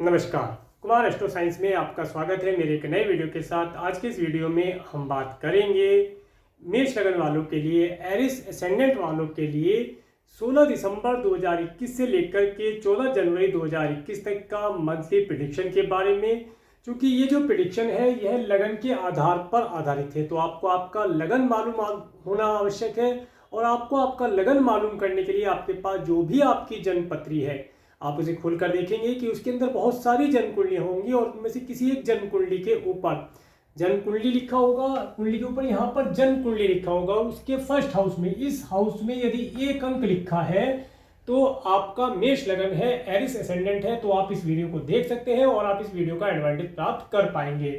नमस्कार, Kumar astro science में आपका स्वागत है मेरे एक नए वीडियो के साथ। आज के इस वीडियो में हम बात करेंगे मेष लग्न वालों के लिए, एरिस एसेंडेंट वालों के लिए 16 दिसंबर 2021 से लेकर के 14 जनवरी 2021 तक का मंथली प्रेडिक्शन के बारे में। क्योंकि ये जो प्रेडिक्शन है यह लगन के आधार पर आधारित है, तो आपको आपका लगन मालूम होना आवश्यक है। और आपको आपका लगन मालूम करने के लिए आपके पास जो भी आपकी जन्म पत्री है आप उसे खोलकर देखेंगे कि उसके अंदर बहुत सारी जन्म कुंडलियां होंगी और उनमें से किसी एक जन्म कुंडली के ऊपर जन्म कुंडली लिखा होगा, कुंडली के ऊपर यहाँ पर जन्म कुंडली लिखा होगा। उसके फर्स्ट हाउस में, इस हाउस में यदि एक अंक लिखा है तो आपका मेष लगन है, एरिस एसेंडेंट है। तो आप इस वीडियो को देख सकते हैं और आप इस वीडियो का एडवांटेज प्राप्त कर पाएंगे।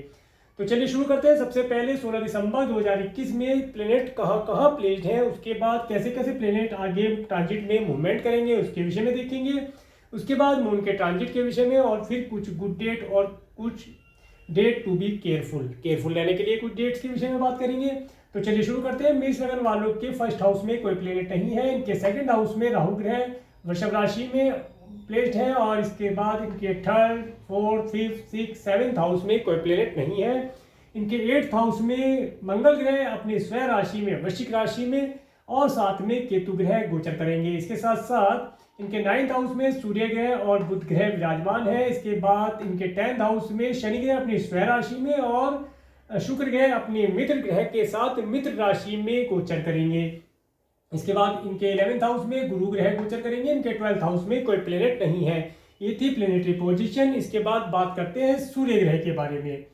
तो चलिए शुरू करते हैं। सबसे पहले 16 दिसंबर 2021 में प्लेनेट कहाँ प्लेस्ड है, उसके बाद कैसे कैसे प्लेनेट आगे ट्रांजिट में मूवमेंट करेंगे उसके विषय में देखेंगे। उसके बाद मून के ट्रांजिट के विषय में और फिर कुछ गुड डेट और कुछ डेट टू बी केयरफुल रहने के लिए कुछ डेट्स के विषय में बात करेंगे। तो चलिए शुरू करते हैं। मेष लगन वालों के फर्स्ट हाउस में कोई प्लेनेट नहीं है। इनके सेकंड हाउस में राहु ग्रह वृषभ राशि में प्लेस्ड है और इसके बाद इनके third, fourth, fifth, six, seventh house में कोई प्लेनेट नहीं है। इनके एट्थ हाउस में मंगल ग्रह अपनी स्वयं राशि में वृश्चिक राशि में और साथ में केतु ग्रह गोचर करेंगे। इसके साथ साथ इनके 9th हाउस में सूर्य ग्रह और बुध ग्रह विराजमान है। इसके बाद इनके 10th हाउस में शनि ग्रह अपनी स्वयं राशि में और शुक्र ग्रह अपने मित्र ग्रह के साथ मित्र राशि में गोचर करेंगे। इसके बाद इनके 11th हाउस में गुरु ग्रह गोचर करेंगे। इनके 12th हाउस में कोई प्लेनेट नहीं है। ये थी प्लेनेटरी पोजीशन। इसके बाद बात करते हैं सूर्य ग्रह के बारे में।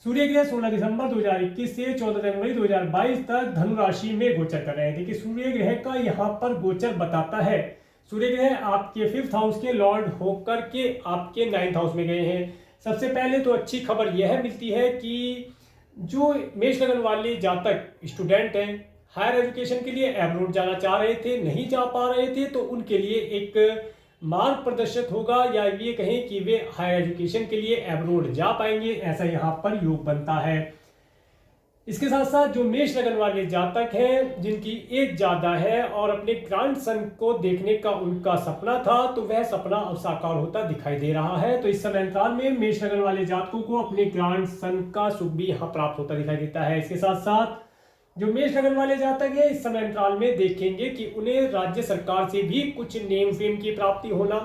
सूर्य ग्रह 16 दिसंबर 2021 से 14 जनवरी 2022 तक धनु राशि में गोचर कर रहे हैं। देखिए सूर्य ग्रह का यहाँ पर गोचर बताता है, सूर्य ग्रह आपके 5th हाउस के लॉर्ड होकर के आपके 9th हाउस में गए हैं। सबसे पहले तो अच्छी खबर यह मिलती है कि जो मेष लगन वाले जातक स्टूडेंट हैं, हायर एजुकेशन के लिए एब्रोड जाना चाह रहे थे, नहीं जा पा रहे थे, तो उनके लिए एक मार्ग प्रदर्शित होगा, या ये कहें कि वे हायर एजुकेशन के लिए एब्रोड जा पाएंगे, ऐसा यहाँ पर योग बनता है। इसके साथ साथ जो मेष लगन वाले जातक हैं जिनकी एज ज्यादा है और अपने ग्रैंड सन को देखने का उनका सपना था, तो वह सपना अब साकार होता दिखाई दे रहा है। तो इस समय अंतराल में मेष लगन वाले जातकों को अपने ग्रैंड सन का सुख भी यहाँ प्राप्त होता दिखाई देता है। इसके साथ साथ जो मेष लगन वाले जातक है इस समय अंतराल में देखेंगे कि उन्हें राज्य सरकार से भी कुछ नेम फेम की प्राप्ति होना,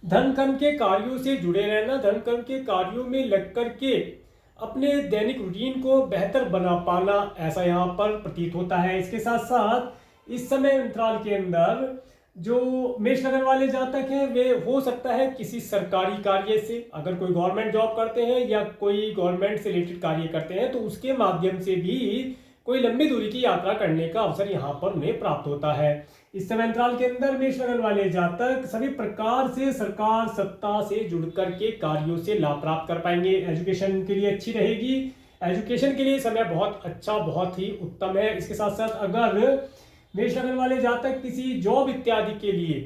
धन कर्म के कार्यों से जुड़े रहना, धन कर्म के कार्यों में लग करके अपने दैनिक रूटीन को बेहतर बना पाना, ऐसा यहाँ पर प्रतीत होता है। इसके साथ साथ इस समय अंतराल के अंदर जो मेष लगन वाले जातक हैं वे हो सकता है किसी सरकारी कार्य से, अगर कोई गवर्नमेंट जॉब करते हैं या कोई गवर्नमेंट से रिलेटेड कार्य करते हैं तो उसके माध्यम से भी कोई लंबी दूरी की यात्रा करने का अवसर यहाँ पर उन्हें प्राप्त होता है। इस समय अंतराल के अंदर मेष लगन वाले जातक सभी प्रकार से सरकार सत्ता से जुड़कर के कार्यों से लाभ प्राप्त कर पाएंगे। एजुकेशन के लिए अच्छी रहेगी, एजुकेशन के लिए समय बहुत अच्छा, बहुत ही उत्तम है। इसके साथ साथ अगर मेष लगन वाले जातक किसी जॉब इत्यादि के लिए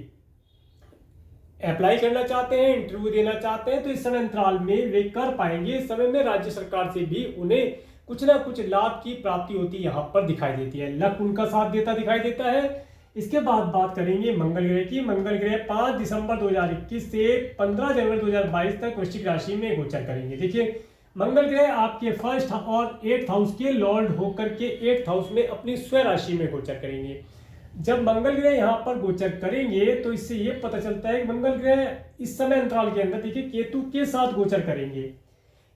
अप्लाई करना चाहते हैं, इंटरव्यू देना चाहते हैं, तो इस समय अंतराल में वे कर पाएंगे। इस समय में राज्य सरकार से भी उन्हें कुछ ना कुछ लाभ की प्राप्ति होती यहाँ पर दिखाई देती है, लक उनका साथ देता दिखाई देता है। इसके बाद बात करेंगे मंगल ग्रह की। मंगल ग्रह 5 दिसंबर 2021 से 15 जनवरी 2022 तक वृश्चिक राशि में गोचर करेंगे। देखिए मंगल ग्रह आपके फर्स्ट और 8th हाउस के लॉर्ड होकर के 8th हाउस में अपनी स्वयं राशि में गोचर करेंगे। जब मंगल ग्रह यहाँ पर गोचर करेंगे तो इससे ये पता चलता है कि मंगल ग्रह इस समय अंतराल के अंदर देखिए केतु के साथ गोचर करेंगे।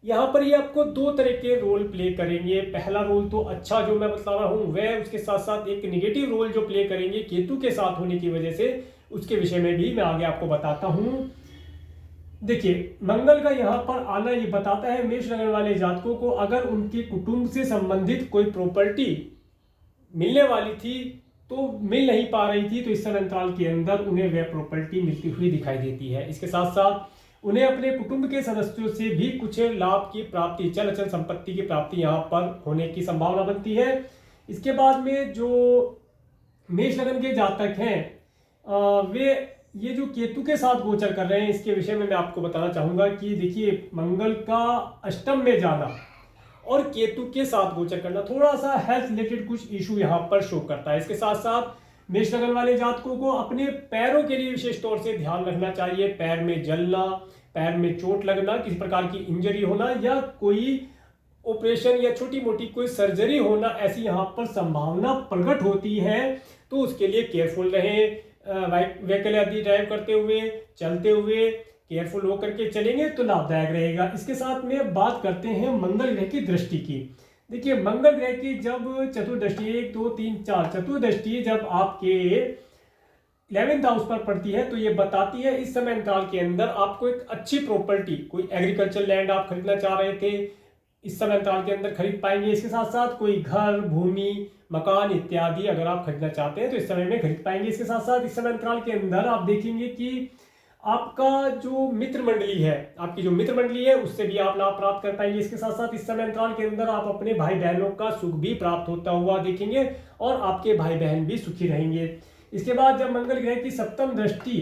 यहाँ पर ये आपको दो तरह के रोल प्ले करेंगे। पहला रोल तो अच्छा जो मैं बता रहा हूँ वह, उसके साथ साथ एक निगेटिव रोल जो प्ले करेंगे केतु के साथ होने की वजह से, उसके विषय में भी मैं आगे आपको बताता हूँ। देखिए मंगल का यहाँ पर आना ये बताता है मेष लगन वाले जातकों को, अगर उनके कुटुंब से संबंधित कोई प्रॉपर्टी मिलने वाली थी तो मिल नहीं पा रही थी, तो इस समय अंतराल के अंदर उन्हें वह प्रॉपर्टी मिलती हुई दिखाई देती है। इसके साथ साथ उन्हें अपने कुटुंब के सदस्यों से भी कुछ लाभ की प्राप्ति, चल अचल संपत्ति की प्राप्ति यहाँ पर होने की संभावना बनती है। इसके बाद में जो मेष लगन के जातक हैं वे ये जो केतु के साथ गोचर कर रहे हैं, इसके विषय में मैं आपको बताना चाहूंगा कि देखिए मंगल का अष्टम में जाना और केतु के साथ गोचर करना थोड़ा सा हेल्थ रिलेटेड कुछ इशू यहाँ पर शो करता है। इसके साथ साथ मेष लगन वाले जातकों को अपने पैरों के लिए विशेष तौर से ध्यान रखना चाहिए। पैर में जलना, पैर में चोट लगना, किसी प्रकार की इंजरी होना या कोई ऑपरेशन या छोटी मोटी कोई सर्जरी होना, ऐसी यहाँ पर संभावना प्रकट होती है। तो उसके लिए केयरफुल रहें। व्हीकल आदि ड्राइव करते हुए, चलते हुए केयरफुल होकर के चलेंगे तो लाभदायक रहेगा। इसके साथ में बात करते हैं मंगल ग्रह की दृष्टि की। देखिए, मंगल ग्रह की जब चतुर्दृष्टि, 1 2 3 4 चतुर्दृष्टि जब आपके 11th हाउस पर पड़ती है तो ये बताती है इस समय अंतराल के अंदर आपको एक अच्छी प्रॉपर्टी, कोई एग्रीकल्चर लैंड आप खरीदना चाह रहे थे, इस समय अंतराल के अंदर खरीद पाएंगे। इसके साथ साथ कोई घर, भूमि, मकान इत्यादि अगर आप खरीदना चाहते हैं तो इस समय में खरीद पाएंगे। इसके साथ साथ इस समय अंतराल के अंदर आप देखेंगे कि आपका जो मित्र मंडली है, आपकी जो मित्र मंडली है, उससे भी आप लाभ प्राप्त कर पाएंगे। इसके साथ साथ इस समय अंतराल के अंदर आप अपने भाई बहनों का सुख भी प्राप्त होता हुआ देखेंगे और आपके भाई बहन भी सुखी रहेंगे। इसके बाद जब मंगल ग्रह की सप्तम दृष्टि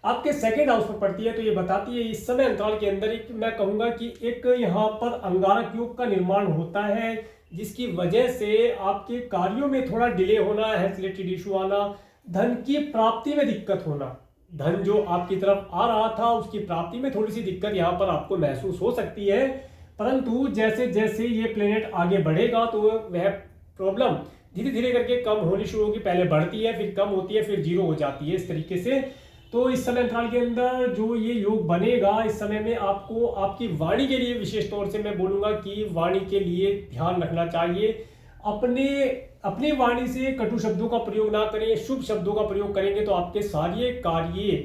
आपके 2nd हाउस पर पड़ती है तो ये बताती है इस समय अंतराल के अंदर एक, मैं कहूंगा कि एक यहाँ पर अंगारक योग का निर्माण होता है, जिसकी वजह से आपके कार्यों में थोड़ा डिले होना, हेल्थ रिलेटेड इशू आना, धन की प्राप्ति में दिक्कत होना, धन जो आपकी तरफ आ रहा था उसकी प्राप्ति में थोड़ी सी दिक्कत यहाँ पर आपको महसूस हो सकती है। परंतु जैसे जैसे ये प्लेनेट आगे बढ़ेगा तो वह प्रॉब्लम धीरे धीरे करके कम होनी शुरू होगी। पहले बढ़ती है, फिर कम होती है, फिर जीरो हो जाती है, इस तरीके से। तो इस समय अंतराल के अंदर जो ये योग बनेगा, इस समय में आपको आपकी वाणी के लिए विशेष तौर से मैं बोलूंगा कि वाणी के लिए ध्यान रखना चाहिए। अपनी वाणी से कटु शब्दों का प्रयोग ना करें, शुभ शब्दों का प्रयोग करेंगे तो आपके सारे कार्य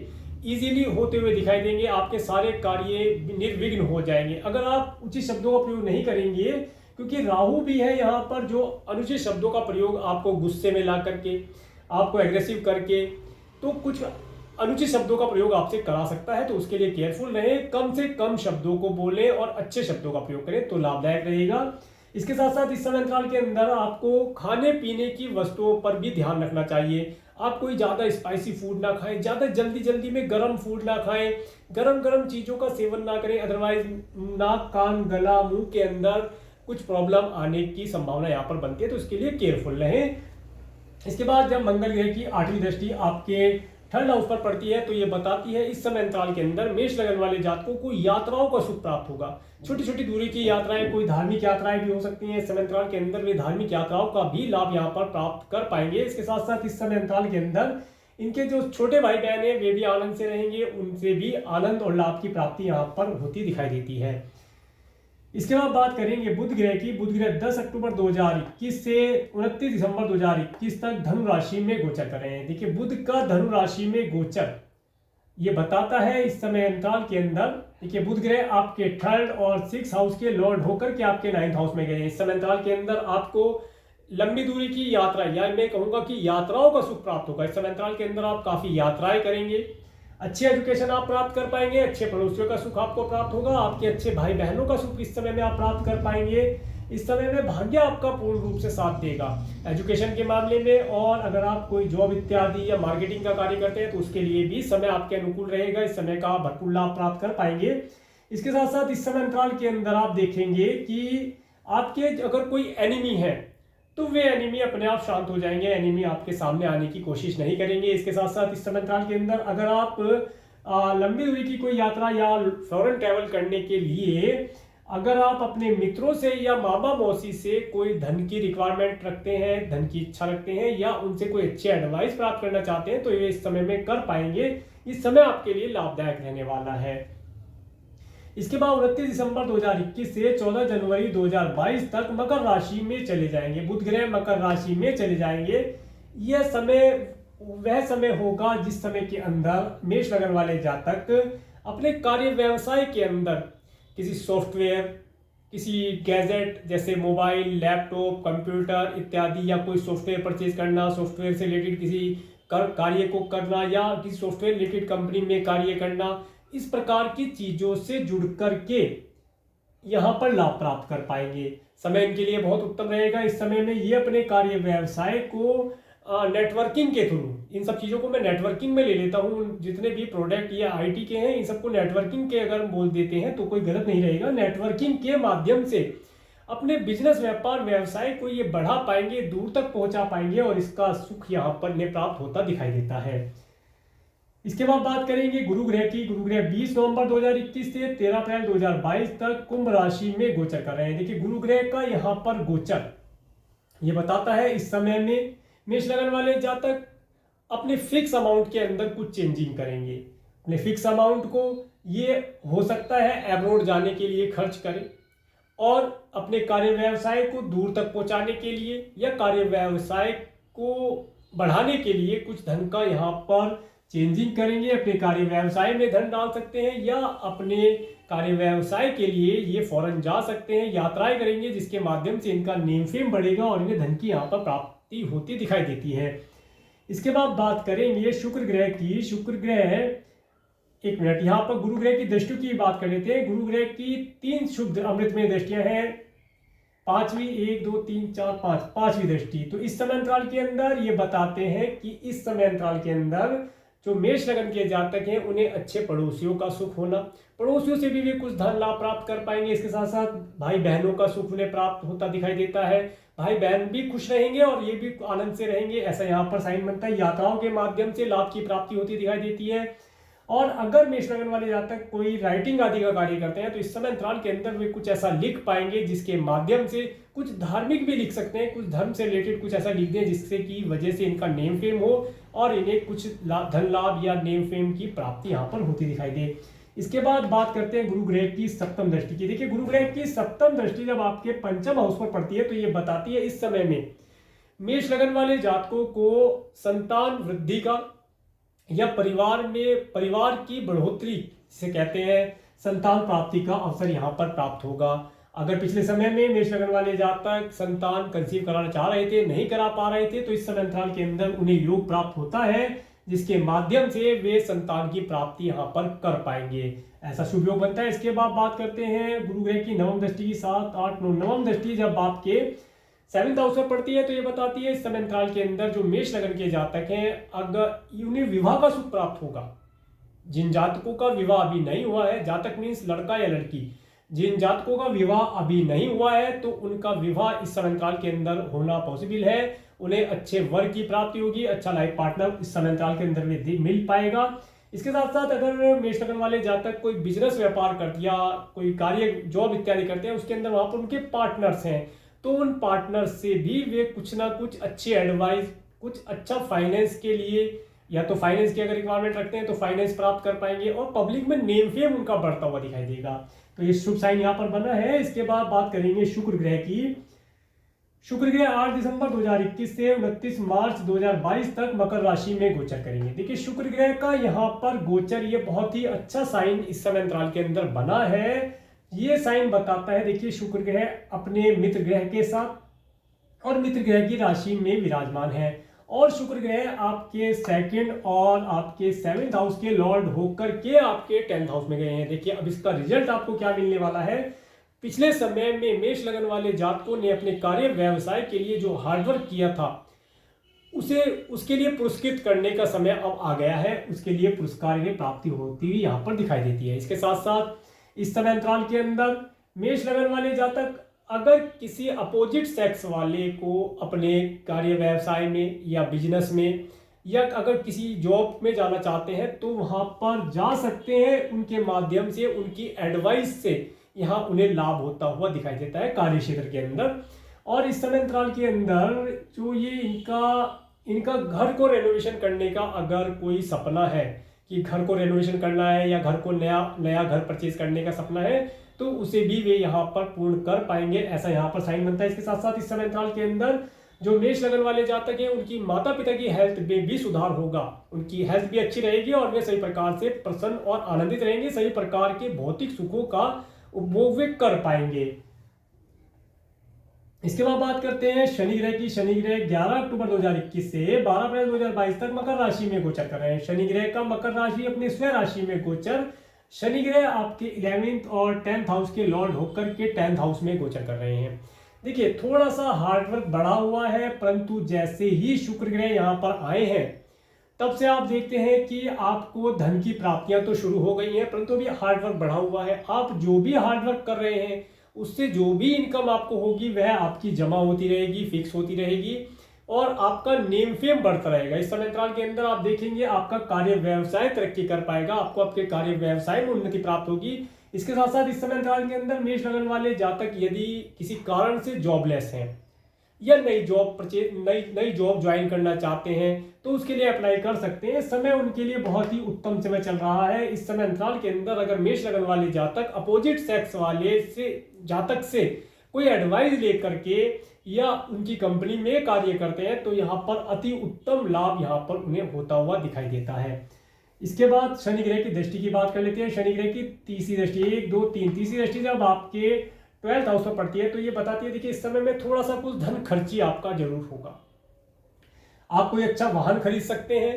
इजीली होते हुए दिखाई देंगे, आपके सारे कार्य निर्विघ्न हो जाएंगे। अगर आप उचित शब्दों का प्रयोग नहीं करेंगे, क्योंकि राहु भी है यहाँ पर जो अनुचित शब्दों का प्रयोग आपको गुस्से में ला करके, आपको एग्रेसिव करके, तो कुछ अनुचित शब्दों का प्रयोग आपसे करा सकता है। तो उसके लिए केयरफुल रहें, कम से कम शब्दों को बोलें और अच्छे शब्दों का प्रयोग करें तो लाभदायक रहेगा। इसके साथ साथ इस समय अंतराल के अंदर आपको खाने पीने की वस्तुओं पर भी ध्यान रखना चाहिए। आप कोई ज़्यादा स्पाइसी फूड ना खाएं, ज़्यादा जल्दी जल्दी में गर्म फूड ना खाएं, गरम गरम चीज़ों का सेवन ना करें, अदरवाइज नाक, कान, गला, मुंह के अंदर कुछ प्रॉब्लम आने की संभावना यहाँ पर बनती है, तो इसके लिए केयरफुल रहें। इसके बाद जब मंगल ग्रह की 8वीं दृष्टि आपके 3rd हाउस पर पड़ती है तो ये बताती है इस समय अंतराल के अंदर मेष लगन वाले जातकों को यात्राओं का सुख प्राप्त होगा। छोटी छोटी दूरी की यात्राएं, कोई धार्मिक यात्राएं भी हो सकती हैं। इस समय अंतराल के अंदर वे धार्मिक यात्राओं का भी लाभ यहाँ पर प्राप्त कर पाएंगे। इसके साथ साथ इस समय अंतराल के अंदर इनके जो छोटे भाई बहन है वे भी आनंद से रहेंगे, उनसे भी आनंद और लाभ की प्राप्ति यहाँ पर होती दिखाई देती है। इसके बाद बात करेंगे बुध ग्रह की। बुध ग्रह 10 अक्टूबर 2021 से 29 दिसंबर 2021 तक धनु राशि में गोचर कर रहे हैं। देखिए, बुध का धनु राशि में गोचर ये बताता है इस समय अंतराल के अंदर, देखिए बुध ग्रह आपके 3rd और 6th हाउस के लॉर्ड होकर के आपके 9th हाउस में गए हैं। इस समय अंतराल के अंदर आपको लंबी दूरी की यात्रा, या मैं कहूंगा कि यात्राओं का सुख प्राप्त होगा। इस समय अंतराल के अंदर आप काफी यात्राएं करेंगे, अच्छी एजुकेशन आप प्राप्त कर पाएंगे, अच्छे पड़ोसियों का सुख आपको प्राप्त होगा, आपके अच्छे भाई बहनों का सुख इस समय में आप प्राप्त कर पाएंगे। इस समय में भाग्य आपका पूर्ण रूप से साथ देगा एजुकेशन के मामले में, और अगर आप कोई जॉब इत्यादि या मार्केटिंग का कार्य करते हैं तो उसके लिए भी समय आपके अनुकूल रहेगा। इस समय का भरपूर लाभ प्राप्त कर पाएंगे। इसके साथ साथ इस समय अंतराल के अंदर आप देखेंगे कि आपके अगर कोई एनिमी है तो वे एनिमी अपने आप शांत हो जाएंगे, एनिमी आपके सामने आने की कोशिश नहीं करेंगे। इसके साथ साथ इस समय अंतराल के अंदर अगर आप लंबी दूरी की कोई यात्रा या फॉरेन ट्रैवल करने के लिए अगर आप अपने मित्रों से या मामा मौसी से कोई धन की रिक्वायरमेंट रखते हैं, धन की इच्छा रखते हैं, या उनसे कोई अच्छे एडवाइस प्राप्त करना चाहते हैं तो ये इस समय में कर पाएंगे। इस समय आपके लिए लाभदायक रहने वाला है। इसके बाद 29 दिसंबर 2021 से 14 जनवरी 2022 तक मकर राशि में चले जाएंगे। बुध ग्रह मकर राशि में चले जाएंगे। यह समय वह समय होगा जिस समय के अंदर मेष लगन वाले जातक अपने कार्य व्यवसाय के अंदर किसी सॉफ्टवेयर, किसी गैजेट जैसे मोबाइल, लैपटॉप, कंप्यूटर इत्यादि, या कोई सॉफ्टवेयर परचेज करना, सॉफ्टवेयर से रिलेटेड किसी कार्य को करना, या किसी सॉफ्टवेयर रिलेटेड कंपनी में कार्य करना, इस प्रकार की चीजों से जुड़ करके यहाँ पर लाभ प्राप्त कर पाएंगे। समय इनके लिए बहुत उत्तम रहेगा। इस समय में ये अपने कार्य व्यवसाय को नेटवर्किंग के थ्रू, इन सब चीज़ों को मैं नेटवर्किंग में ले लेता हूँ, जितने भी प्रोडक्ट या आईटी के हैं इन सबको नेटवर्किंग के अगर बोल देते हैं तो कोई गलत नहीं रहेगा। नेटवर्किंग के माध्यम से अपने बिजनेस व्यापार व्यवसाय को ये बढ़ा पाएंगे, दूर तक पहुंचा पाएंगे और इसका सुख यहाँ पर इन्हें प्राप्त होता दिखाई देता है। इसके बाद बात करेंगे गुरु ग्रह की। गुरु ग्रह 20 नवंबर 2021 से 13 अप्रैल 2022 तक कुंभ राशि में गोचर कर रहे हैं। देखिए गुरु ग्रह का यहाँ पर गोचर ये बताता है इस समय में मेष लगन वाले जातक अपने फिक्स अमाउंट के अंदर कुछ चेंजिंग करेंगे। अपने फिक्स अमाउंट को ये हो सकता है अब्रॉड जाने के लिए खर्च करें और अपने कार्य व्यवसाय को दूर तक पहुंचाने के लिए या कार्य व्यवसाय को बढ़ाने के लिए कुछ धन का यहाँ पर चेंजिंग करेंगे। अपने कार्य व्यवसाय में धन डाल सकते हैं या अपने कार्य व्यवसाय के लिए ये फॉरेन जा सकते हैं, यात्राएं करेंगे, जिसके माध्यम से इनका नेम फेम बढ़ेगा और इन्हें धन की यहाँ पर प्राप्ति होती दिखाई देती है। इसके बाद बात करेंगे शुक्र ग्रह की। शुक्र ग्रह, एक मिनट, यहाँ पर गुरु ग्रह की दृष्टियों की बात कर लेते हैं। गुरु ग्रह की 3 शुभ अमृतमय दृष्टियां हैं। 5वीं, 1, 2, 3, 4, 5, 5वीं दृष्टि। तो इस समय अंतराल के अंदर ये बताते हैं कि इस समय अंतराल के अंदर जो मेष लगन के जातक हैं उन्हें अच्छे पड़ोसियों का सुख होना, पड़ोसियों से भी वे कुछ धन लाभ प्राप्त कर पाएंगे। इसके साथ साथ भाई बहनों का सुख उन्हें प्राप्त होता दिखाई देता है। भाई बहन भी खुश रहेंगे और ये भी आनंद से रहेंगे, ऐसा यहाँ पर साइन बनता है। यात्राओं के माध्यम से लाभ की प्राप्ति होती दिखाई देती है। और अगर मेष लगन वाले जातक कोई राइटिंग आदि का कार्य करते हैं तो इस समय अंतराल के अंदर वे कुछ ऐसा लिख पाएंगे जिसके माध्यम से, कुछ धार्मिक भी लिख सकते हैं, कुछ धर्म से रिलेटेड कुछ ऐसा लिख दें जिससे की वजह से इनका नेम फेम हो और इन्हें कुछ धन लाभ या नेम फेम की प्राप्ति यहाँ पर होती दिखाई दे। इसके बाद बात करते हैं गुरु ग्रह की सप्तम दृष्टि की। देखिए गुरु ग्रह की सप्तम दृष्टि जब आपके पंचम हाउस पर पड़ती है तो ये बताती है इस समय में मेष लगन वाले जातकों को संतान वृद्धि का या परिवार की बढ़ोतरी से कहते हैं संतान प्राप्ति का अवसर यहाँ पर प्राप्त होगा। अगर पिछले समय में मेष लगन वाले जातक संतान कंसीव कराना चाह रहे थे, नहीं करा पा रहे थे, तो इस समय अंतराल के अंदर उन्हें योग प्राप्त होता है जिसके माध्यम से वे संतान की प्राप्ति यहाँ पर कर पाएंगे, ऐसा शुभ योग बनता है। इसके बाद बात करते हैं गुरु ग्रह की नवम दृष्टि, 7, 8, 9 नवम दृष्टि जब आपके 7th हाउस पर पड़ती है तो ये बताती है इस समय अंतराल के अंदर जो मेष लगन के जातक हैं अगर उन्हें विवाह का सुख प्राप्त होगा। जिन जातकों का विवाह अभी नहीं हुआ है, जातक मीन्स लड़का या लड़की, जिन जातकों का विवाह अभी नहीं हुआ है तो उनका विवाह इस समय अंतराल के अंदर होना पॉसिबल है। उन्हें अच्छे वर की प्राप्ति होगी, अच्छा लाइफ पार्टनर इस समय अंतराल के अंदर में मिल पाएगा। इसके साथ साथ अगर मेष लगन वाले जातक कोई बिजनेस व्यापार करते या कोई कार्य जॉब इत्यादि करते हैं उसके अंदर वहां पर उनके पार्टनर्स हैं तो उन पार्टनर्स से भी वे कुछ ना कुछ अच्छे एडवाइस, कुछ अच्छा फाइनेंस के लिए या तो फाइनेंस की अगर रिक्वायरमेंट रखते हैं तो फाइनेंस प्राप्त कर पाएंगे और पब्लिक में नेम फेम उनका बढ़ता हुआ दिखाई देगा। तो ये शुभ साइन यहाँ पर बना है। इसके बाद बात करेंगे शुक्र ग्रह की। शुक्र ग्रह 8 दिसंबर 2021 से 29 मार्च 2022 तक मकर राशि में गोचर करेंगे। देखिए शुक्र ग्रह का यहाँ पर गोचर ये बहुत ही अच्छा साइन इस समय अंतराल के अंदर बना है। ये साइन बताता है, देखिए शुक्र ग्रह अपने मित्र ग्रह के साथ और मित्र ग्रह की राशि में विराजमान है और शुक्र ग्रह आपके 2nd और आपके 7th हाउस के लॉर्ड होकर के आपके 10th हाउस में गए हैं। देखिए अब इसका रिजल्ट आपको क्या मिलने वाला है। पिछले समय में मेष लगन वाले जातकों ने अपने कार्य व्यवसाय के लिए जो हार्डवर्क किया था उसके लिए पुरस्कृत करने का समय अब आ गया है। उसके लिए पुरस्कार की प्राप्ति होती हुई यहाँ पर दिखाई देती है। इसके साथ साथ इस समय अंतराल के अंदर मेष लगन वाले जातक अगर किसी अपोजिट सेक्स वाले को अपने कार्य व्यवसाय में या बिजनेस में या अगर किसी जॉब में जाना चाहते हैं तो वहां पर जा सकते हैं। उनके माध्यम से, उनकी एडवाइस से यहाँ उन्हें लाभ होता हुआ दिखाई देता है कार्य क्षेत्र के अंदर। और इस समय अंतराल के अंदर जो ये इनका घर को रेनोवेशन करने का अगर कोई सपना है कि घर को रेनोवेशन करना है या घर को नया घर परचेज करने का सपना है तो उसे भी वे यहाँ पर पूर्ण कर पाएंगे, ऐसा यहाँ पर साइन बनता है। इसके साथ साथ इस समय अंतराल के अंदर जो मेष लगन वाले जातक हैं उनकी माता पिता की हेल्थ में भी सुधार होगा, उनकी हेल्थ भी अच्छी रहेगी और वे सही प्रकार से प्रसन्न और आनंदित रहेंगे, सही प्रकार के भौतिक सुखों का उपभोग वे कर पाएंगे। इसके बाद बात करते हैं शनि ग्रह की। शनि ग्रह 11 अक्टूबर 2021 से 12 अप्रैल 2022 तक मकर राशि में गोचर कर रहे हैं। शनि ग्रह का मकर राशि अपने स्वयं राशि में गोचर, शनि ग्रह आपके 11th और 10th हाउस के लॉर्ड होकर के 10th हाउस में गोचर कर रहे हैं। देखिए थोड़ा सा हार्डवर्क बढ़ा हुआ है, परंतु जैसे ही शुक्र ग्रह यहाँ पर आए हैं तब से आप देखते हैं कि आपको धन की प्राप्तियां तो शुरू हो गई हैं, परंतु अभी हार्डवर्क बढ़ा हुआ है। आप जो भी हार्डवर्क कर रहे हैं उससे जो भी इनकम आपको होगी वह आपकी जमा होती रहेगी, फिक्स होती रहेगी और आपका नेम फेम बढ़ता रहेगा। इस समय अंतराल के अंदर आप देखेंगे आपका कार्य व्यवसाय तरक्की कर पाएगा, आपको आपके कार्य व्यवसाय में उन्नति प्राप्त होगी। इसके साथ साथ इस समय अंतराल के अंदर मेष लगन वाले जातक यदि किसी कारण से जॉबलेस हैं या नई जॉब ज्वाइन करना चाहते हैं तो उसके लिए अप्लाई कर सकते हैं। समय उनके लिए बहुत ही उत्तम समय चल रहा है। इस समय अंतराल के अंदर अगर मेष लगन वाले जातक अपोजिट सेक्स वाले से जातक से कोई एडवाइस लेकर के या उनकी कंपनी में कार्य करते हैं तो यहाँ पर अति उत्तम लाभ यहाँ पर उन्हें होता हुआ दिखाई देता है। इसके बाद शनि ग्रह की दृष्टि की बात कर लेते हैं। शनि ग्रह की तीसरी दृष्टि, 1 2 3 तीसरी दृष्टि जब आपके 12th हाउस में पड़ती है तो ये बताती है देखिए इस समय में थोड़ा सा कुछ धन खर्ची आपका जरूर होगा। आप कोई अच्छा वाहन खरीद सकते हैं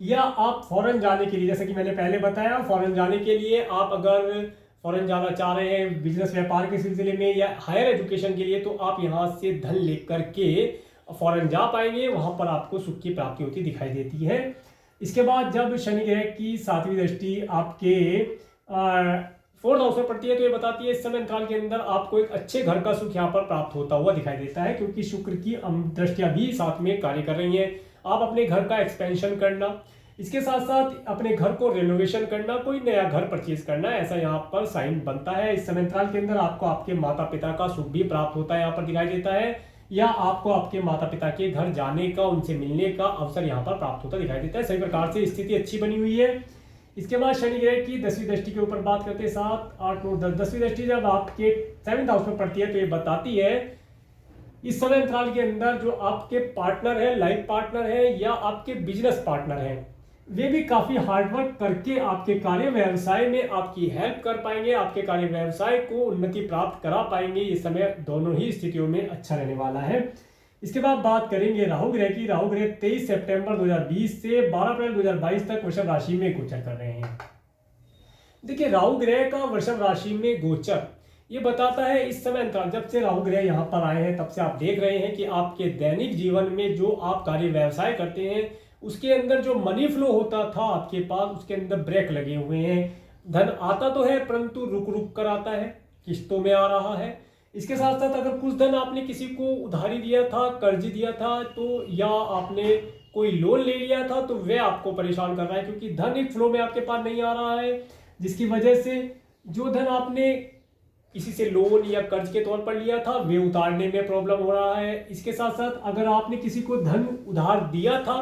या आप फॉरेन जाने के लिए, जैसे कि मैंने पहले बताया, फॉरेन जाने के लिए आप अगर फॉरेन जाना चाह रहे हैं बिजनेस व्यापार के सिलसिले में या हायर एजुकेशन के लिए तो आप यहाँ से धन लेकर के फॉरेन जा पाएंगे, वहां पर आपको सुख की प्राप्ति होती दिखाई देती है। इसके बाद जब शनि ग्रह की 7वीं दृष्टि आपके 4th हाउस में पड़ती है तो ये बताती है इस समय अंतराल के अंदर आपको एक अच्छे घर का सुख यहाँ पर प्राप्त होता हुआ दिखाई देता है, क्योंकि शुक्र की दृष्टियां भी साथ में कार्य कर रही हैं। आप अपने घर का एक्सपेंशन करना, इसके साथ साथ अपने घर को रेनोवेशन करना, कोई नया घर परचेज करना, ऐसा यहाँ पर साइन बनता है। इस समय अंतराल के अंदर आपको आपके माता पिता का सुख भी प्राप्त होता है यहाँ पर दिखाई देता है, या आपको आपके माता पिता के घर जाने का, उनसे मिलने का अवसर यहाँ पर प्राप्त होता दिखाई देता है। सभी प्रकार से स्थिति अच्छी बनी हुई है। इसके बाद शनि ग्रह की 10वीं दृष्टि के ऊपर बात करते हैं। 7 8 9 10 10वीं दृष्टि जब आपके 7th हाउस में पड़ती है तो ये बताती है इस समय अंतराल के अंदर जो आपके पार्टनर है, लाइफ पार्टनर है या आपके बिजनेस पार्टनर है, वे भी काफी हार्डवर्क करके आपके कार्य व्यवसाय में आपकी हेल्प कर पाएंगे, आपके कार्य व्यवसाय को उन्नति प्राप्त करा पाएंगे। इस समय दोनों ही स्थितियों में अच्छा रहने वाला है। इसके बाद बात करेंगे राहु ग्रह की। राहु ग्रह 23 सितंबर 2020 से 12 अप्रैल 2022 तक वृषभ राशि में गोचर कर रहे हैं। देखिए राहु ग्रह का वृषभ राशि में गोचर ये बताता है इस समय अंतराल जब से राहु ग्रह यहाँ पर आए हैं तब से आप देख रहे हैं कि आपके दैनिक जीवन में जो आप कार्य व्यवसाय करते हैं उसके अंदर जो मनी फ्लो होता था आपके पास, उसके अंदर ब्रेक लगे हुए हैं। धन आता तो है परंतु रुक रुक कर आता है, किस्तों में आ रहा है। इसके साथ साथ अगर कुछ धन आपने किसी को उधारी दिया था, कर्ज दिया था तो या आपने कोई लोन ले लिया था तो वह आपको परेशान कर रहा है, क्योंकि धन एक फ्लो में आपके पास नहीं आ रहा है, जिसकी वजह से जो धन आपने किसी से लोन या कर्ज के तौर पर लिया था वे उतारने में प्रॉब्लम हो रहा है। इसके साथ साथ अगर आपने किसी को धन उधार दिया था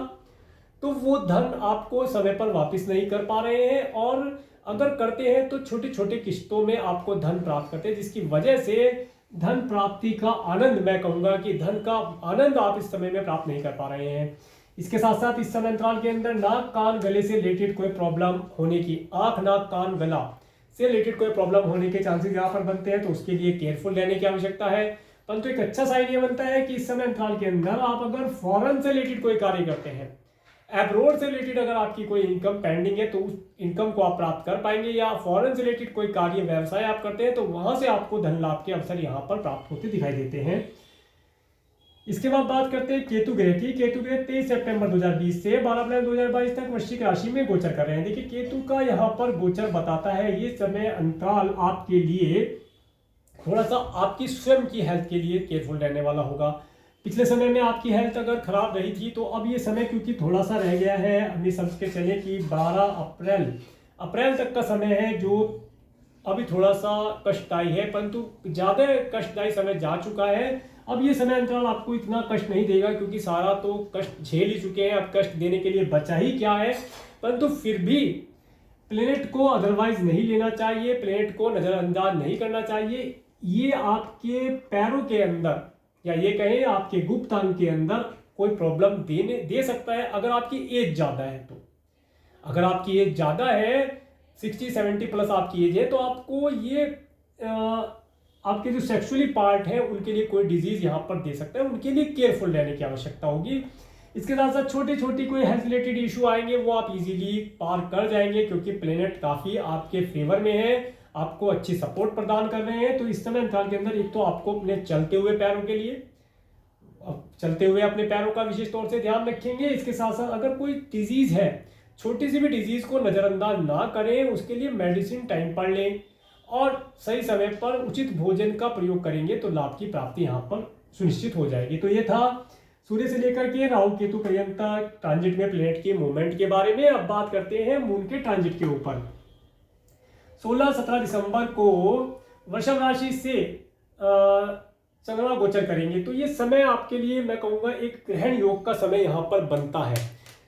तो वो धन आपको समय पर वापस नहीं कर पा रहे हैं, और अगर करते हैं तो छोटे छोटे किस्तों में आपको धन प्राप्त करते हैं, जिसकी वजह से धन प्राप्ति का आनंद, मैं कहूंगा कि धन का आनंद आप इस समय में प्राप्त नहीं कर पा रहे हैं। इसके साथ साथ इस समय अंतराल के अंदर नाक कान गले से रिलेटेड कोई प्रॉब्लम होने की, आंख नाक कान गला से रिलेटेड कोई प्रॉब्लम होने के चांसेस यहाँ पर बनते हैं, तो उसके लिए केयरफुल रहने की आवश्यकता है। परंतु एक अच्छा साइन ये बनता है कि इस समय अंतराल के अंदर आप अगर फॉरेन से रिलेटेड कोई कार्य करते हैं, एब्रोड से रिलेटेड अगर आपकी कोई इनकम पेंडिंग है तो उस इनकम को आप प्राप्त कर पाएंगे, या फॉरेन से रिलेटेड कोई कार्य व्यवसाय आप करते हैं तो वहां से आपको धन लाभ के अवसर यहाँ पर प्राप्त होते दिखाई देते हैं। इसके बाद बात करते हैं केतु ग्रह की। केतु ग्रह 23 सितंबर 2020 से 12 अप्रैल 2022 तक वृश्चिक राशि में गोचर कर रहे हैं। देखिए केतु का यहाँ पर गोचर बताता है ये समय अंतराल आपके लिए थोड़ा सा आपकी स्वयं की हेल्थ के लिए केयरफुल रहने वाला होगा। पिछले समय में आपकी हेल्थ अगर खराब रही थी तो अब ये समय क्योंकि थोड़ा सा रह गया है, अभी समझ के चले कि 12 अप्रैल तक का समय है जो अभी थोड़ा सा कष्टदायी है, परंतु ज़्यादा कष्टदायी समय जा चुका है। अब ये समय अंतराल आपको इतना कष्ट नहीं देगा क्योंकि सारा तो कष्ट झेल ही चुके हैं, अब कष्ट देने के लिए बचा ही क्या है। परंतु फिर भी प्लेनेट को अदरवाइज नहीं लेना चाहिए, प्लेनेट को नज़रअंदाज नहीं करना चाहिए। ये आपके पैरों के अंदर या ये कहें आपके गुप्त अंग के अंदर कोई प्रॉब्लम दे सकता है अगर आपकी एज ज़्यादा है तो। अगर आपकी एज ज़्यादा है 60-70 प्लस आपकी एज है तो आपको ये आपके जो सेक्सुअली पार्ट है उनके लिए कोई डिजीज यहाँ पर दे सकता है, उनके लिए केयरफुल रहने की आवश्यकता होगी। इसके साथ साथ छोटी छोटी कोई हेल्थ रिलेटेड इशू आएंगे वो आप इजीली पार कर जाएंगे क्योंकि प्लेनेट काफ़ी आपके फेवर में है, आपको अच्छी सपोर्ट प्रदान कर रहे हैं। तो इस समय अंतराल के अंदर एक तो आपको अपने चलते हुए पैरों के लिए चलते हुए अपने पैरों का विशेष तौर से ध्यान रखेंगे। इसके साथ साथ अगर कोई डिजीज है, छोटी सी भी डिजीज को नज़रअंदाज ना करें, उसके लिए मेडिसिन टाइम पर लें और सही समय पर उचित भोजन का प्रयोग करेंगे तो लाभ की प्राप्ति यहाँ पर सुनिश्चित हो जाएगी। तो ये था सूर्य से लेकर के राहु केतु पर्यंत ट्रांजिट में प्लेनेट के मूवमेंट के बारे में। अब बात करते हैं मून के ट्रांजिट के ऊपर। 16-17 दिसंबर को वृषभ राशि से चंद्रमा गोचर करेंगे। तो ये समय आपके लिए मैं कहूँगा एक ग्रहण योग का समय यहाँ पर बनता है।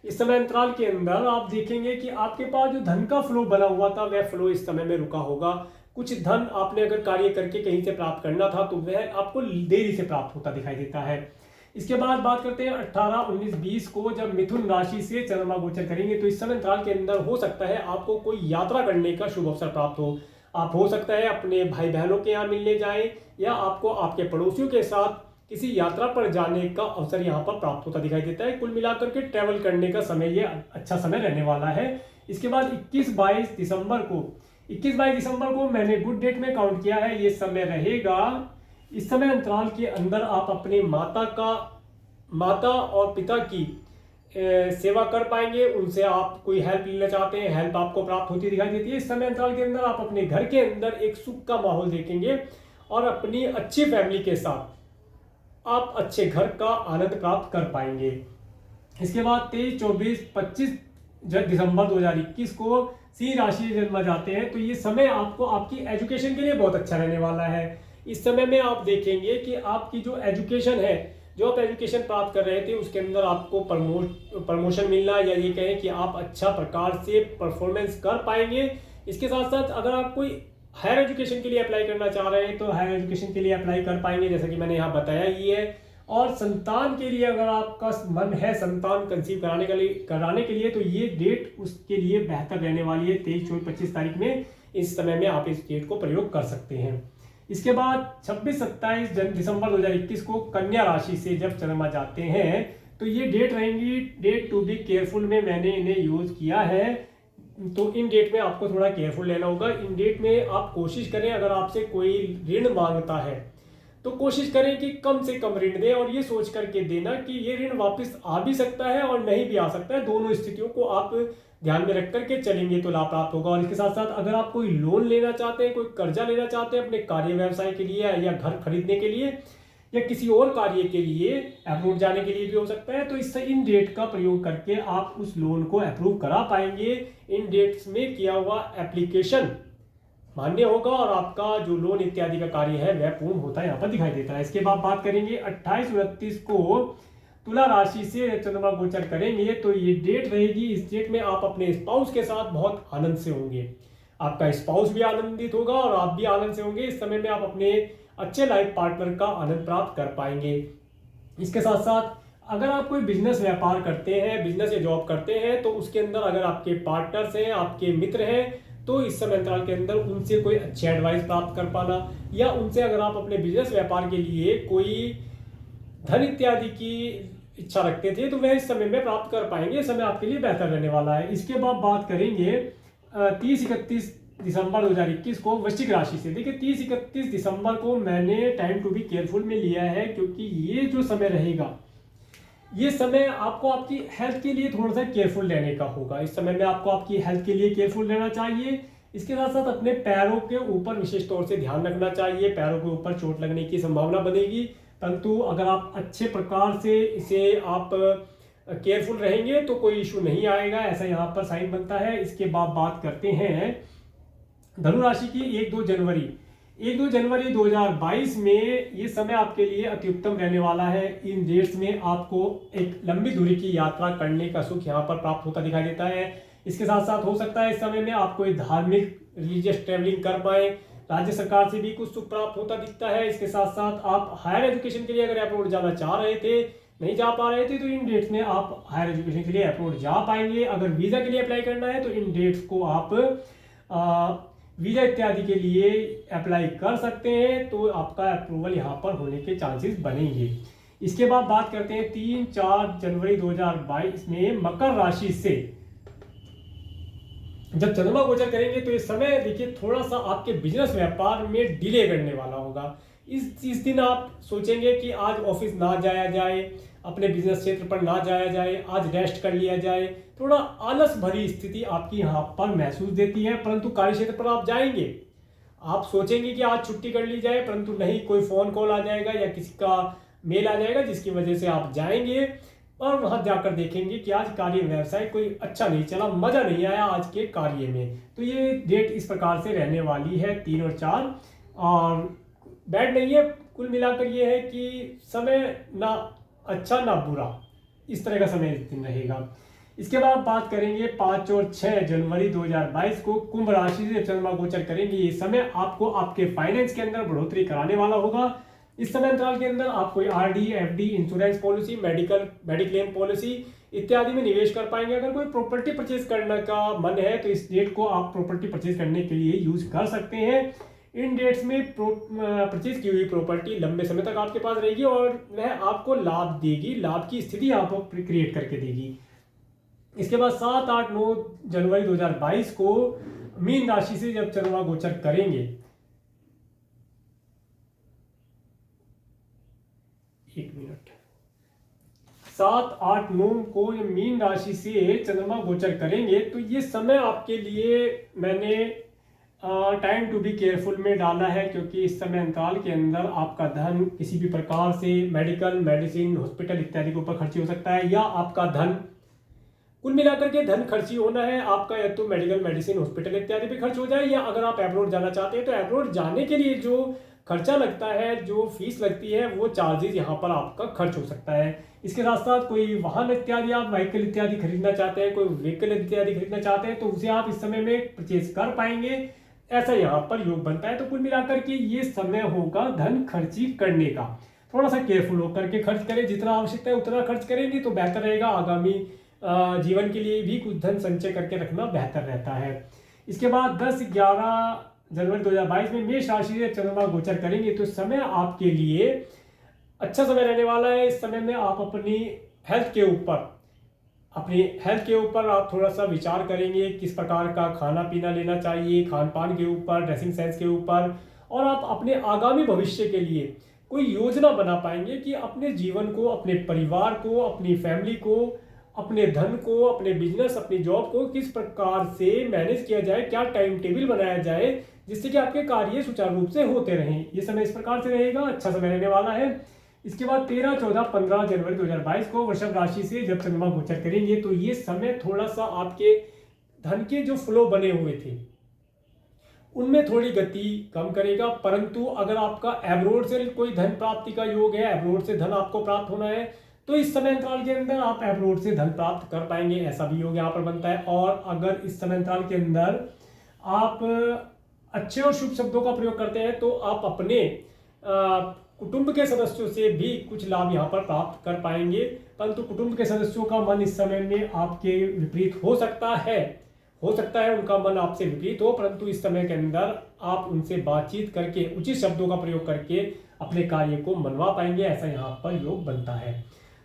इस समय अंतराल के अंदर आप देखेंगे कि आपके पास जो धन का फ्लो बना हुआ था वह फ्लो इस समय में रुका होगा। कुछ धन आपने अगर कार्य करके कहीं से प्राप्त करना था तो वह आपको देरी से प्राप्त होता दिखाई देता है। इसके बाद बात करते हैं 18, 19, 20 को जब मिथुन राशि से चंद्रमा गोचर करेंगे। तो इस समय अंतराल के अंदर हो सकता है आपको कोई यात्रा करने का शुभ अवसर प्राप्त हो। आप हो सकता है अपने भाई बहनों के यहाँ मिलने जाएं या आपको आपके पड़ोसियों के साथ किसी यात्रा पर जाने का अवसर यहाँ पर प्राप्त होता दिखाई देता है। कुल मिलाकर के ट्रैवल करने का समय ये अच्छा समय रहने वाला है। इसके बाद 21-22 दिसंबर को मैंने गुड डेट में काउंट किया है, ये समय रहेगा। इस समय अंतराल के अंदर आप अपने माता और पिता की सेवा कर पाएंगे। उनसे आप कोई हेल्प लेना चाहते हैं, हेल्प आपको प्राप्त होती दिखाई देती है। इस समय अंतराल के अंदर आप अपने घर के अंदर एक सुख का माहौल देखेंगे और अपनी अच्छी फैमिली के साथ आप अच्छे घर का आनंद प्राप्त कर पाएंगे। इसके बाद 23, 24, 25 दिसंबर 2021 को सिंह राशि में जन्म जाते हैं। तो ये समय आपको आपकी एजुकेशन के लिए बहुत अच्छा रहने वाला है। इस समय में आप देखेंगे कि आपकी जो एजुकेशन है, जो आप एजुकेशन प्राप्त कर रहे थे उसके अंदर आपको प्रमोशन मिलना, या ये कहें कि आप अच्छा प्रकार से परफॉर्मेंस कर पाएंगे। इसके साथ साथ अगर आप कोई हायर एजुकेशन के लिए अप्लाई करना चाह रहे हैं तो हायर एजुकेशन के लिए अप्लाई कर पाएंगे, जैसा कि मैंने यहाँ बताया ही है। और संतान के लिए अगर आपका मन है संतान कंसीव कराने के लिए तो ये डेट उसके लिए बेहतर रहने वाली है। 23, 24, 25 तारीख में इस समय में आप इस डेट को प्रयोग कर सकते हैं। इसके बाद 26-27 दिसंबर 2021 को कन्या राशि से जब चंद्रमा जाते हैं तो ये डेट रहेंगी डेट टू बी केयरफुल में मैंने इन्हें यूज किया है। तो इन डेट में आपको थोड़ा केयरफुल लेना होगा। इन डेट में आप कोशिश करें, अगर आपसे कोई ऋण मांगता है तो कोशिश करें कि कम से कम ऋण दें और ये सोच करके देना कि ये ऋण वापस आ भी सकता है और नहीं भी आ सकता है। दोनों स्थितियों को आप ध्यान में रख करके चलेंगे तो लाभ प्राप्त होगा। और इसके साथ साथ अगर आप कोई लोन लेना चाहते हैं, कोई कर्जा लेना चाहते हैं अपने कार्य व्यवसाय के लिए या घर खरीदने के लिए या किसी और कार्य के लिए, अप्रूव जाने के लिए भी हो सकता है, तो इससे इन डेट का प्रयोग करके आप उस लोन को अप्रूव करा पाएंगे। इन डेट्स में किया हुआ एप्लीकेशन मान्य होगा और आपका जो लोन इत्यादि का कार्य है वह पूर्ण होता है यहाँ पर दिखाई देता है। इसके बाद बात करेंगे 28-29 को तुला राशि से चंद्रमा गोचर करेंगे। तो ये डेट रहेगी, इस डेट में आप अपने स्पाउस के साथ बहुत आनंद से होंगे। आपका स्पाउस भी आनंदित होगा और आप भी आनंद से होंगे। इस समय में आप अपने अच्छे लाइफ पार्टनर का आनंद प्राप्त कर पाएंगे। इसके साथ साथ अगर आप कोई बिजनेस व्यापार करते हैं, बिजनेस या जॉब करते हैं तो उसके अंदर अगर आपके पार्टनर्स हैं, आपके मित्र हैं, तो इस समय अंतराल के अंदर उनसे कोई अच्छी एडवाइस प्राप्त कर पाना या उनसे अगर आप अपने बिजनेस व्यापार के लिए कोई धन इत्यादि की इच्छा रखते थे तो वह इस समय में प्राप्त कर पाएंगे। समय आपके लिए बेहतर रहने वाला है। इसके बाद बात करेंगे 30-31 दिसंबर 2021 को वृश्चिक राशि से। देखिए 30-31 दिसंबर को मैंने टाइम टू बी केयरफुल में लिया है क्योंकि ये जो समय रहेगा ये समय आपको आपकी हेल्थ के लिए थोड़ा सा केयरफुल रहने का होगा। इस समय में आपको आपकी हेल्थ के लिए केयरफुल रहना चाहिए। इसके साथ साथ अपने पैरों के ऊपर विशेष तौर से ध्यान रखना चाहिए। पैरों के ऊपर चोट लगने की संभावना बनेगी, परंतु अगर आप अच्छे प्रकार से इसे आप केयरफुल रहेंगे तो कोई इशू नहीं आएगा, ऐसा यहाँ पर साइन बनता है। इसके बाद बात करते हैं धनु राशि की 1-2 जनवरी 2022 में ये समय आपके लिए अति उत्तम रहने वाला है। इन डेट्स में आपको एक लंबी दूरी की यात्रा करने का सुख यहाँ पर प्राप्त होता दिखाई देता है। इसके साथ साथ हो सकता है इस समय में आप कोई धार्मिक रिलीजियस ट्रैवलिंग कर पाए, राज्य सरकार से भी कुछ सुख प्राप्त होता दिखता है। इसके साथ साथ आप हायर एजुकेशन के लिए अगर अब्रॉड जाना चाह रहे थे, नहीं जा पा रहे थे, तो इन डेट्स में आप हायर एजुकेशन के लिए अब्रॉड जा पाएंगे। अगर वीज़ा के लिए अप्लाई करना है तो इन डेट्स को आप वीजा इत्यादि के लिए अप्लाई कर सकते हैं, तो आपका अप्रूवल यहाँ पर होने के चांसेस बनेंगे। इसके बाद बात करते हैं 3-4 जनवरी 2022 में मकर राशि से जब चंद्रमा गोचर करेंगे तो इस समय देखिए थोड़ा सा आपके बिजनेस व्यापार में डिले करने वाला होगा। इस दिन आप सोचेंगे कि आज ऑफिस ना जाया जाए, अपने बिजनेस क्षेत्र पर ना जाया जाए, आज रेस्ट कर लिया जाए। थोड़ा आलस भरी स्थिति आपकी यहाँ पर महसूस देती है, परंतु कार्य क्षेत्र पर आप जाएंगे, आप सोचेंगे कि आज छुट्टी कर ली जाए, परंतु नहीं, कोई फ़ोन कॉल आ जाएगा या किसी का मेल आ जाएगा जिसकी वजह से आप जाएंगे और वहां जाकर देखेंगे कि आज कार्य व्यवसाय कोई अच्छा नहीं चला, मजा नहीं आया आज के कार्य में। तो ये डेट इस प्रकार से रहने वाली है 3 और 4, और बैड नहीं है। कुल मिलाकर ये है कि समय ना अच्छा ना बुरा, इस तरह का समय इस दिन रहेगा। इसके बाद बात करेंगे 5 और 6 जनवरी 2022 को कुंभ राशि से चंद्रमा गोचर करेंगे। ये समय आपको आपके फाइनेंस के अंदर बढ़ोतरी कराने वाला होगा। इस समय अंतराल के अंदर आप कोई RD, FD, insurance policy, mediclaim policy इत्यादि में निवेश कर पाएंगे। अगर कोई प्रॉपर्टी परचेज करने का मन है तो इस डेट को आप प्रॉपर्टी परचेज करने के लिए यूज कर सकते हैं। इन डेट्स में परचेज की हुई प्रॉपर्टी लंबे समय तक आपके पास रहेगी और वह आपको लाभ देगी, लाभ की स्थिति आपको क्रिएट करके देगी। इसके बाद 7, 8, 9 जनवरी 2022 को मीन राशि से जब चंद्रमा गोचर करेंगे, एक मिनट, 7, 8, 9 को मीन राशि से चंद्रमा गोचर करेंगे तो ये समय आपके लिए मैंने टाइम टू बी केयरफुल में डाला है, क्योंकि इस समय अंतराल के अंदर आपका धन किसी भी प्रकार से मेडिकल, मेडिसिन, हॉस्पिटल इत्यादि के ऊपर खर्ची हो सकता है, या आपका धन कुल मिलाकर के धन खर्ची होना है आपका, या तो मेडिकल, मेडिसिन, हॉस्पिटल इत्यादि पे खर्च हो जाए, या अगर आप एब्रोड जाना चाहते हैं तो एब्रोड जाने के लिए जो खर्चा लगता है, जो फीस लगती है, वो चार्जेस यहाँ पर आपका खर्च हो सकता है। इसके साथ साथ कोई वाहन इत्यादि, आप व्हीकल इत्यादि खरीदना चाहते हैं, कोई व्हीकल इत्यादि खरीदना चाहते हैं तो उसे आप इस समय में परचेज कर पाएंगे, ऐसा यहाँ पर योग बनता है। तो कुल मिलाकर के ये समय होगा धन खर्ची करने का। थोड़ा सा केयरफुल होकर के खर्च करें, जितना आवश्यकता है उतना खर्च करेंगे तो बेहतर रहेगा। आगामी जीवन के लिए भी कुछ धन संचय करके रखना बेहतर रहता है। इसके बाद 10-11 जनवरी 2022 में मेष राशि से चंद्रमा गोचर करेंगे तो समय आपके लिए अच्छा समय रहने वाला है। इस समय में आप अपनी हेल्थ के ऊपर आप थोड़ा सा विचार करेंगे, किस प्रकार का खाना पीना लेना चाहिए, खान पान के ऊपर, ड्रेसिंग सेंस के ऊपर, और आप अपने आगामी भविष्य के लिए कोई योजना बना पाएंगे कि अपने जीवन को, अपने परिवार को, अपनी फैमिली को, अपने धन को, अपने बिजनेस, अपनी जॉब को किस प्रकार से मैनेज किया जाए, क्या टाइम टेबल बनाया जाए जिससे कि आपके कार्य सुचारू रूप से होते रहें। ये समय इस प्रकार से रहेगा, अच्छा समय रहने वाला है। इसके बाद 13, 14, 15 जनवरी 2022 को वृषभ राशि से जब चंद्रमा गोचर करेंगे तो ये समय थोड़ा सा आपके धन के जो फ्लो बने हुए थे उनमें थोड़ी गति कम करेगा, परंतु अगर आपका एब्रोड से कोई धन प्राप्ति का योग है, एब्रोड से धन आपको प्राप्त होना है, तो इस समय अंतराल के अंदर आप एब्रोड से धन प्राप्त कर पाएंगे, ऐसा भी योग यहाँ पर बनता है। और अगर इस समय अंतराल के अंदर आप अच्छे और शुभ शब्दों का प्रयोग करते हैं तो आप अपने कुटुंब के सदस्यों से भी कुछ लाभ यहाँ पर प्राप्त कर पाएंगे, परंतु कुटुंब के सदस्यों का मन इस समय में आपके विपरीत हो सकता है उनका मन आपसे विपरीत हो, परंतु इस समय के अंदर आप उनसे बातचीत करके, उचित शब्दों का प्रयोग करके अपने कार्य को मनवा पाएंगे, ऐसा यहाँ पर योग बनता है।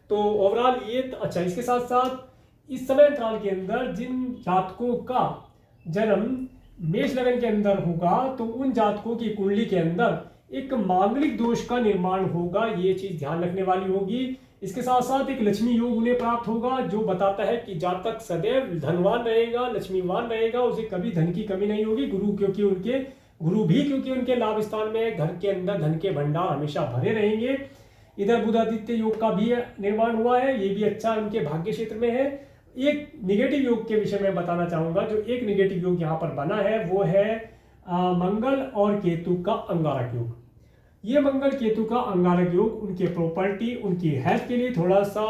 तो ओवरऑल ये अच्छा। इसके साथ साथ इस समय अंतराल के अंदर जिन जातकों का जन्म मेष लगन के अंदर होगा तो उन जातकों की कुंडली के अंदर एक मांगलिक दोष का निर्माण होगा, ये चीज ध्यान रखने वाली होगी। इसके साथ साथ एक लक्ष्मी योग उन्हें प्राप्त होगा जो बताता है कि जातक सदैव धनवान रहेगा, लक्ष्मीवान रहेगा, उसे कभी धन की कमी नहीं होगी। गुरु भी क्योंकि उनके लाभ स्थान में घर के अंदर धन के भंडार हमेशा भरे रहेंगे। इधर बुधादित्य योग का भी निर्माण हुआ है, ये भी अच्छा उनके भाग्य क्षेत्र में है। एक निगेटिव योग के विषय में बताना चाहूंगा, जो एक निगेटिव योग यहाँ पर बना है वो है मंगल और केतु का अंगारक योग। ये मंगल केतु का अंगारक योग उनके प्रॉपर्टी, उनकी हेल्थ के लिए थोड़ा सा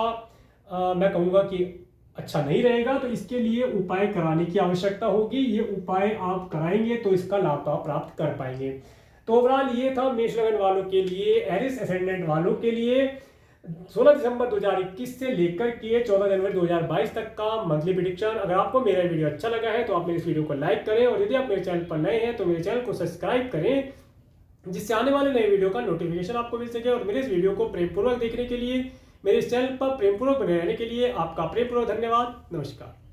मैं कहूँगा कि अच्छा नहीं रहेगा, तो इसके लिए उपाय कराने की आवश्यकता होगी। ये उपाय आप कराएंगे तो इसका लाभ आप प्राप्त कर पाएंगे। तो ओवरऑल ये था मेष लगन वालों के लिए, एरिस एसेंडेंट वालों के लिए 16 दिसंबर 2021 से लेकर के 14 जनवरी 2022 तक का मंथली प्रेडिक्शन। अगर आपको मेरा वीडियो अच्छा लगा है तो आप मेरे इस वीडियो को लाइक करें, और यदि आप मेरे चैनल पर नए हैं तो मेरे चैनल को सब्सक्राइब करें, जिससे आने वाले नए वीडियो का नोटिफिकेशन आपको मिल सके। और मेरे इस वीडियो को प्रेमपूर्वक देखने के लिए, मेरे इस चैनल पर प्रेमपूर्वक बने रहने के लिए आपका प्रेमपूर्वक धन्यवाद। नमस्कार।